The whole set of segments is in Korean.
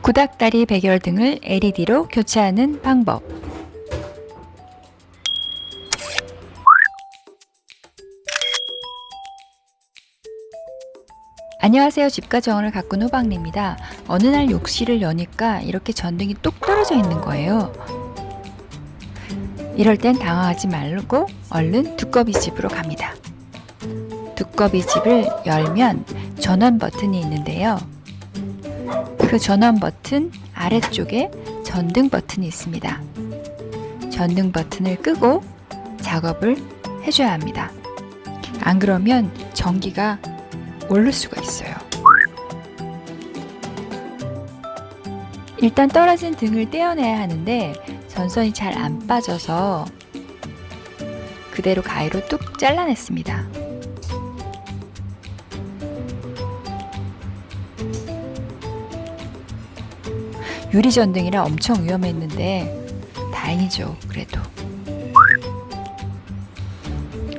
구닥다리 백열등을 LED로 교체하는 방법. 안녕하세요. 집과 정원을 가꾼 호박네입니다. 어느 날 욕실을 여니까 이렇게 전등이 뚝 떨어져 있는 거예요. 이럴 땐 당황하지 말고 얼른 두꺼비집으로 갑니다. 두꺼비집을 열면 전원 버튼이 있는데요. 그 전원 버튼 아래쪽에 전등 버튼이 있습니다. 전등 버튼을 끄고 작업을 해줘야 합니다. 안 그러면 전기가 오를 수가 있어요. 일단 떨어진 등을 떼어내야 하는데 전선이 잘 안 빠져서 그대로 가위로 뚝 잘라냈습니다. 유리전등이라 엄청 위험했는데 다행이죠. 그래도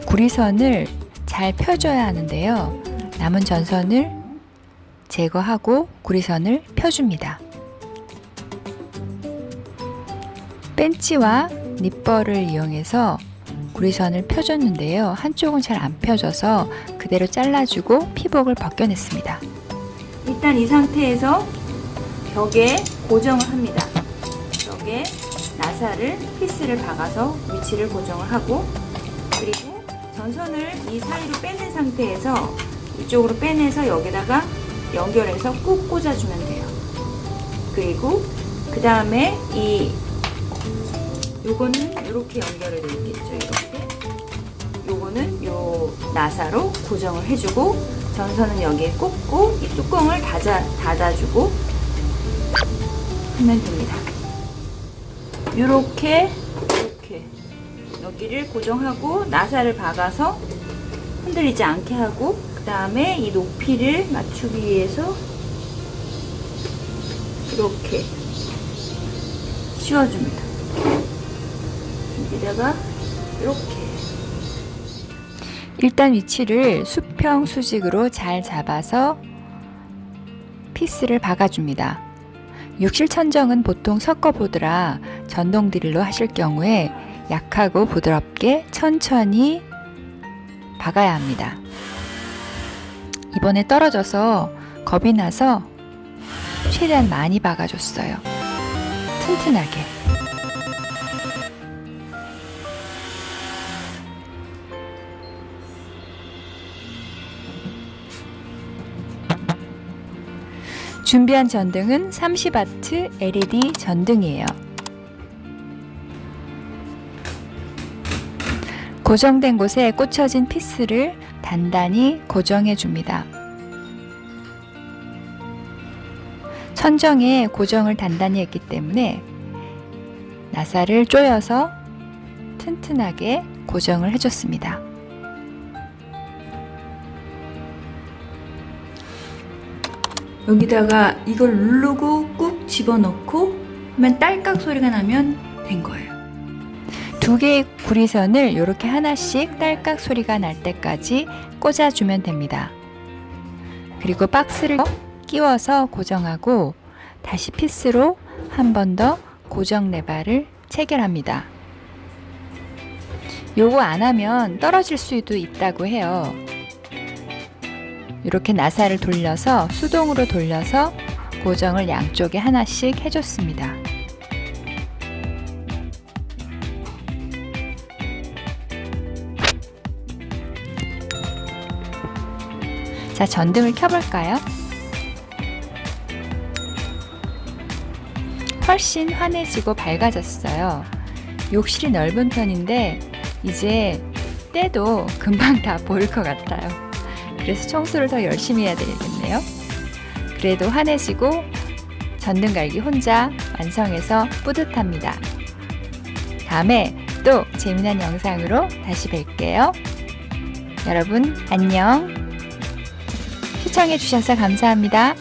구리선을 잘 펴줘야 하는데요. 남은 전선을 제거하고 구리선을 펴줍니다. 벤치와 닛벌을 이용해서 구리선을 펴줬는데요. 한쪽은 잘 안 펴져서 그대로 잘라주고 피복을 벗겨냈습니다. 일단 이 상태에서 벽에 고정을 합니다. 벽에 나사를 피스를 박아서 위치를 고정을 하고, 그리고 전선을 이 사이로 빼낸 상태에서 이쪽으로 빼내서 여기다가 연결해서 꾹 꽂아주면 돼요. 그리고 그 다음에 요거는 이렇게 연결이 되어 있겠죠. 이렇게 요거는 요 나사로 고정을 해주고, 전선은 여기에 꽂고 이 뚜껑을 닫아주고 하면 됩니다. 이렇게 여기를 고정하고 나사를 박아서 흔들리지 않게 하고, 그 다음에 이 높이를 맞추기 위해서 이렇게 씌워줍니다. 여기다가 이렇게 일단 위치를 수평 수직으로 잘 잡아서 피스를 박아줍니다. 욕실 천정은 보통 섞어보드라 전동 드릴로 하실 경우에 약하고 부드럽게 천천히 박아야 합니다. 이번에 떨어져서 겁이 나서 최대한 많이 박아줬어요. 튼튼하게. 준비한 전등은 30W LED 전등이에요. 고정된 곳에 꽂혀진 피스를 단단히 고정해 줍니다. 천정에 고정을 단단히 했기 때문에 나사를 조여서 튼튼하게 고정을 해줬습니다. 여기다가 이걸 누르고 꾹 집어넣고 하면 딸깍 소리가 나면 된 거예요. 두 개의 구리선을 이렇게 하나씩 딸깍 소리가 날 때까지 꽂아주면 됩니다. 그리고 박스를 끼워서 고정하고 다시 피스로 한 번 더 고정 레바를 체결합니다. 요거 안 하면 떨어질 수도 있다고 해요. 이렇게 나사를 돌려서 수동으로 돌려서 고정을 양쪽에 하나씩 해줬습니다. 자, 전등을 켜볼까요? 훨씬 환해지고 밝아졌어요. 욕실이 넓은 편인데 이제 때도 금방 다 보일 것 같아요. 그래서 청소를 더 열심히 해야 되겠네요. 그래도 환해지고 전등 갈기 혼자 완성해서 뿌듯합니다. 다음에 또 재미난 영상으로 다시 뵐게요. 여러분 안녕. 시청해주셔서 감사합니다.